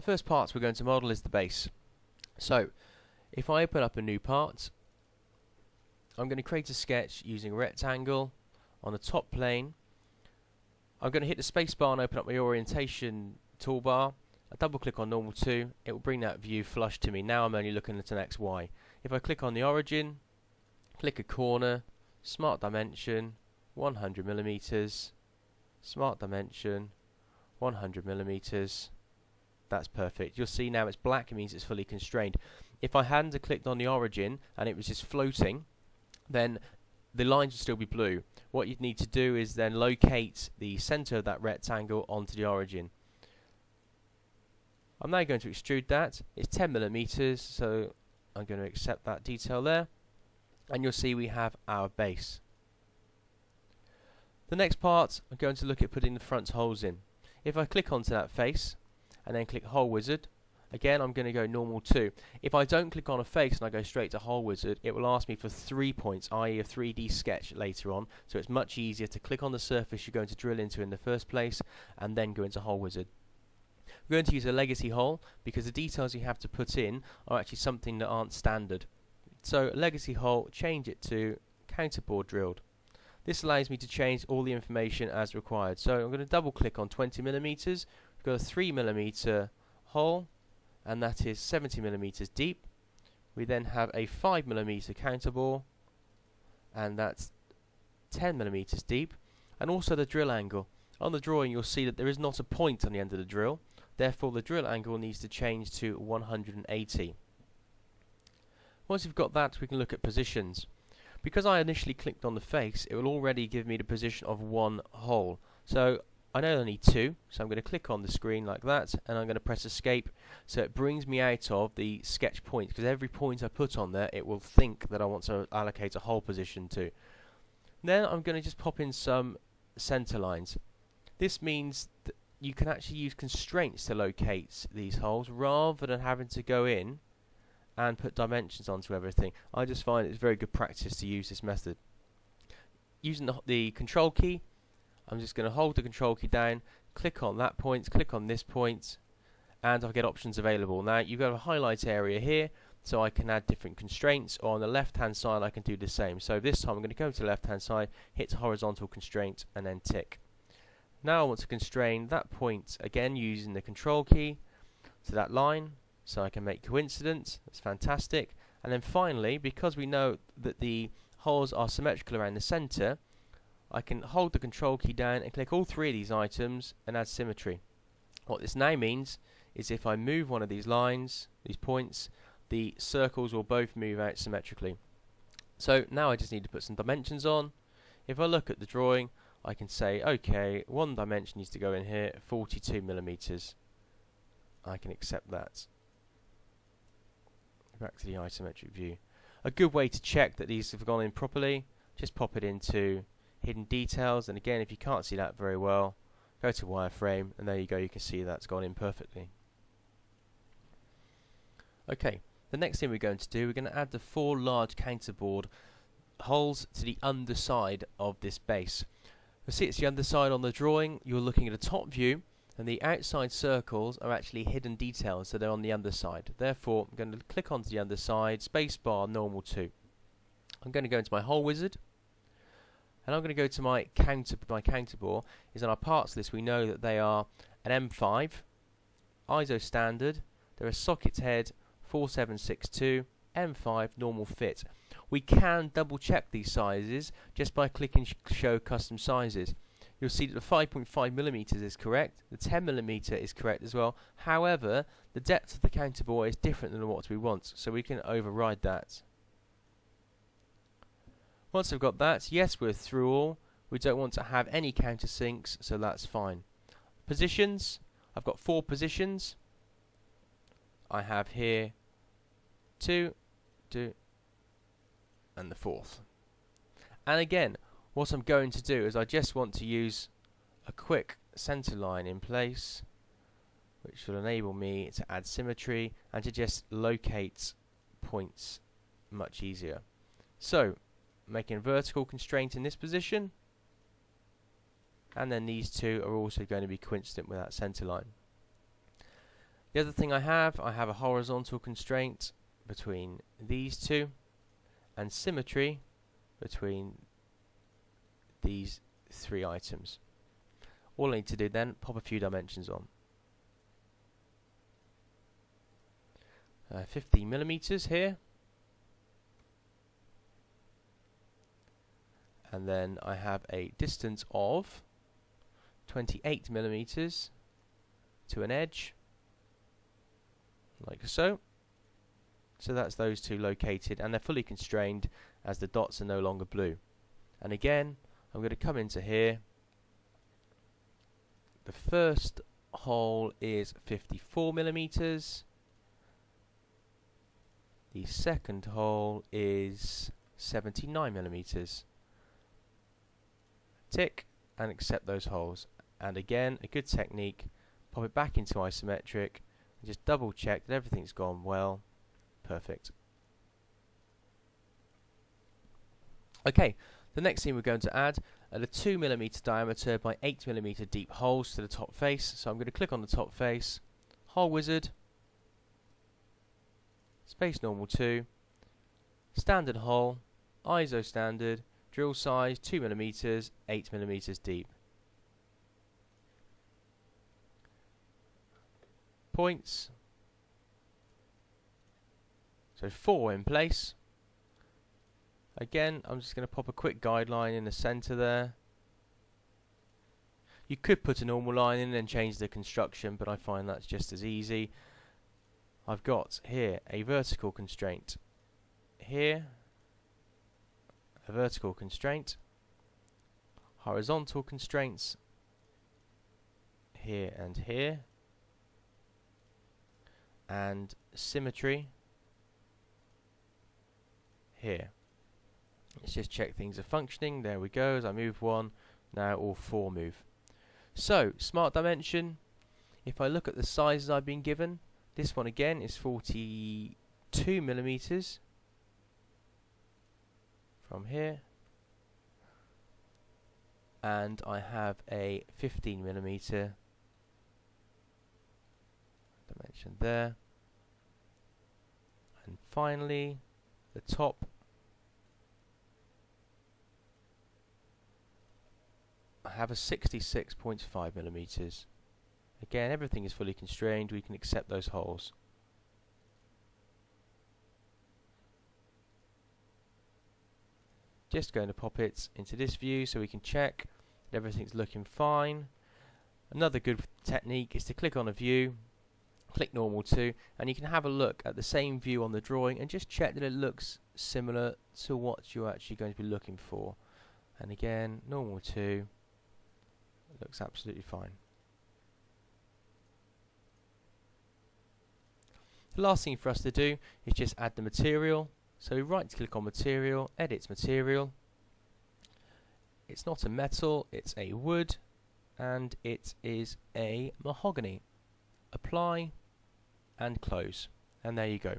The first parts we're going to model is the base. So if I open up a new part, I'm going to create a sketch using a rectangle on the top plane. I'm going to hit the space bar and open up my orientation toolbar. I double click on normal 2, it will bring that view flush to me. Now I'm only looking at an XY. If I click on the origin, click a corner, smart dimension, 100 millimeters, smart dimension, 100 millimeters. That's perfect. You'll see now it's black, it means it's fully constrained. If I hadn't clicked on the origin and it was just floating, then the lines would still be blue. What you'd need to do is then locate the center of that rectangle onto the origin. I'm now going to extrude that. It's 10 millimeters, so I'm going to accept that detail there. And you'll see we have our base. The next part, I'm going to look at putting the front holes in. If I click onto that face and then click Hole Wizard, again I'm going to go normal 2. If I don't click on a face and I go straight to Hole Wizard, it will ask me for 3 points, i.e. a 3D sketch later on. So it's much easier to click on the surface you're going to drill into in the first place and then go into Hole Wizard. We're going to use a legacy hole because the details you have to put in are actually something that aren't standard. So legacy hole, change it to counterbore drilled. This allows me to change all the information as required. So I'm going to double click on 20 millimeters. We've got a 3 millimeter hole, and that is 70 millimeters deep. We then have a 5 millimeter counterbore, and that's 10 millimeters deep, and also the drill angle. On the drawing you'll see that there is not a point on the end of the drill, therefore the drill angle needs to change to 180. Once you've got that, we can look at positions. Because I initially clicked on the face, it will already give me the position of one hole. So I know I need 2, so I'm going to click on the screen like that, and I'm going to press escape, so it brings me out of the sketch point, because every point I put on there it will think that I want to allocate a hole position to. Then I'm going to just pop in some center lines. This means that you can actually use constraints to locate these holes rather than having to go in and put dimensions onto everything. I just find it's very good practice to use this method. Using the control key, I'm just going to hold the control key down, click on that point, click on this point, and I'll get options available. Now you've got a highlight area here, so I can add different constraints, or on the left hand side I can do the same. So this time I'm going to go to the left hand side, hit horizontal constraint, and then tick. Now I want to constrain that point again using the control key to that line, so I can make coincidence. That's fantastic. And then finally, because we know that the holes are symmetrical around the center, I can hold the control key down and click all 3 of these items and add symmetry. What this now means is if I move one of these lines, these points, the circles will both move out symmetrically. So now I just need to put some dimensions on. If I look at the drawing, I can say, okay, one dimension needs to go in here, 42 millimeters. I can accept that. Back to the isometric view. A good way to check that these have gone in properly, just pop it into hidden details, and again if you can't see that very well, go to wireframe, and there you go, you can see that's gone in perfectly. Okay, the next thing we're going to do, we're going to add the 4 large counterboard holes to the underside of this base. You'll see it's the underside on the drawing. You're looking at a top view, and the outside circles are actually hidden details, so they're on the underside. Therefore, I'm going to click onto the underside, spacebar, normal 2. I'm going to go into my hole wizard, and I'm going to go to my counterbore. Is on our parts list, we know that they are an M5, ISO standard, they're a socket head 4762, M5 normal fit. We can double check these sizes just by clicking show custom sizes. You'll see that the 5.5 millimeters is correct, the 10 millimeter is correct as well. However, the depth of the counterbore is different than what we want, so we can override that. Once I've got that, yes, we're through all. We don't want to have any countersinks, so that's fine. Positions, I've got 4 positions. I have here 2, and the 4th. And again, what I'm going to do is I just want to use a quick center line in place, which will enable me to add symmetry and to just locate points much easier. So, making a vertical constraint in this position, and then these 2 are also going to be coincident with that center line. The other thing I have a horizontal constraint between these two and symmetry between these three items. All I need to do then, pop a few dimensions on. 15 millimeters here, and then I have a distance of 28 millimeters to an edge, like so. So that's those two located, and they're fully constrained as the dots are no longer blue. And again, I'm going to come into here. The first hole is 54 millimeters. The second hole is 79 millimeters. Tick and accept those holes. And again, a good technique, pop it back into isometric and just double check that everything's gone well. Perfect. Okay, the next thing we're going to add are the 2 mm diameter by 8 mm deep holes to the top face. So I'm going to click on the top face, hole wizard, space normal 2, standard hole, ISO standard, drill size 2 mm, 8 mm deep. Points. So 4 in place. Again, I'm just going to pop a quick guideline in the center there. You could put a normal line in and change the construction, but I find that's just as easy. I've got here a vertical constraint, here a vertical constraint, horizontal constraints here and here, and symmetry here. Let's just check things are functioning. There we go. As I move one, now all 4 move. So, smart dimension, if I look at the sizes I've been given, this one again is 42 millimeters from here, and I have a 15 millimeter dimension there, and finally the top, I have a 66.5 millimeters. Again, everything is fully constrained, we can accept those holes. Just going to pop it into this view so we can check that everything's looking fine. Another good technique is to click on a view, click normal 2, and you can have a look at the same view on the drawing and just check that it looks similar to what you're actually going to be looking for. And again, normal 2, it looks absolutely fine. The last thing for us to do is just add the material. So right click on material, edit material. It's not a metal, it's a wood, and it is a mahogany. Apply and close, and there you go.